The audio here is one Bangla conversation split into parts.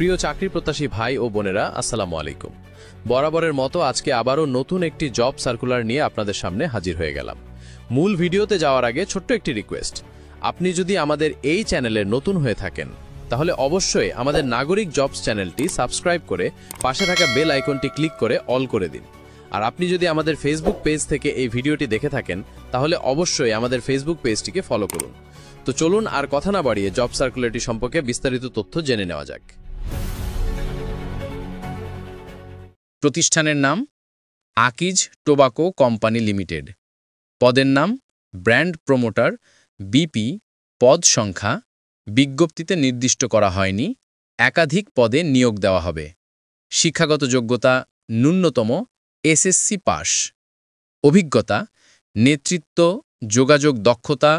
প্রিয় চাকরি প্রত্যাশী ভাই ও বোনেরা, আসসালামু আলাইকুম। বরাবরের মতো আজকে আবারও নতুন একটি জব সার্কুলার নিয়ে আপনাদের সামনে হাজির হয়ে গেলাম। মূল ভিডিওতে যাওয়ার আগে ছোট্ট একটি রিকোয়েস্ট, আপনি যদি আমাদের এই চ্যানেলে নতুন হয়ে থাকেন তাহলে অবশ্যই আমাদের নাগরিক জবস চ্যানেলটি সাবস্ক্রাইব করে পাশে থাকা বেল আইকনটি ক্লিক করে অল করে দিন। আর আপনি যদি আমাদের ফেসবুক পেজ থেকে এই ভিডিওটি দেখে থাকেন তাহলে অবশ্যই আমাদের ফেসবুক পেজটিকে ফলো করুন। তো চলুন আর কথা না বাড়িয়ে জব সার্কুলারটি সম্পর্কে বিস্তারিত তথ্য জেনে নেওয়া যাক। প্রতিষ্ঠানের নাম আকিজ টোবাকো কোম্পানি লিমিটেড। পদের নাম ব্র্যান্ড প্রমোটার বিপি। পদ সংখ্যা বিজ্ঞপ্তিতে নির্দিষ্ট করা হয়নি। একাধিক পদে নিয়োগ দেওয়া হবে। শিক্ষাগত যোগ্যতা ন্যূনতম এসএসসি পাস। অভিজ্ঞতা নেতৃত্ব, যোগাযোগ দক্ষতা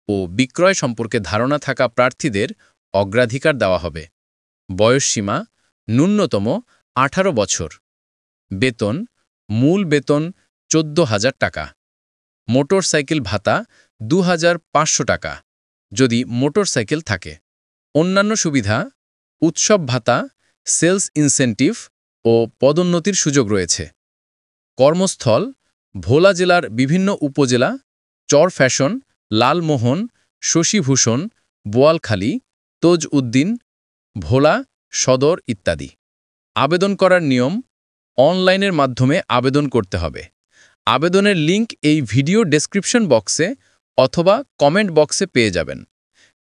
ও বিক্রয় সম্পর্কে ধারণা থাকা প্রার্থীদের অগ্রাধিকার দেওয়া হবে। বয়সসীমা ন্যূনতম 18 বছর। বেতন মূল বেতন 14,000 টাকা। মোটরসাইকেল ভাতা 2,500 টাকা যদি মোটরসাইকেল থাকে। অন্যান্য সুবিধা উৎসব ভাতা, সেলস ইনসেন্টিভ ও পদোন্নতির সুযোগ রয়েছে। কর্মস্থল ভোলা জেলার বিভিন্ন উপজেলা, চরফ্যাশন, লালমোহন, শশীভূষণ, বোয়ালখালী, তজউদ্দিন, ভোলা সদর ইত্যাদি। আবেদন করার নিয়ম অনলাইনের মাধ্যমে আবেদন করতে হবে। আবেদনের লিঙ্ক এই ভিডিও ডেসক্রিপশন বক্সে অথবা কমেন্ট বক্সে পেয়ে যাবেন।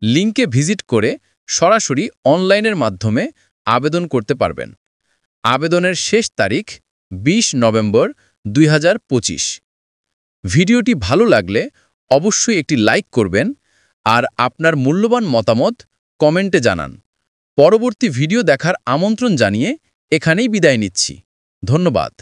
লিঙ্কে ভিজিট করে সরাসরি অনলাইনের মাধ্যমে আবেদন করতে পারবেন। আবেদনের শেষ তারিখ 20 নভেম্বর 2025। ভিডিওটি ভালো লাগলে অবশ্যই একটি লাইক করবেন আর আপনার মূল্যবান মতামত কমেন্টে জানান। পরবর্তী ভিডিও দেখার আমন্ত্রণ জানিয়ে এখানেই বিদায় নিচ্ছি। ধন্যবাদ।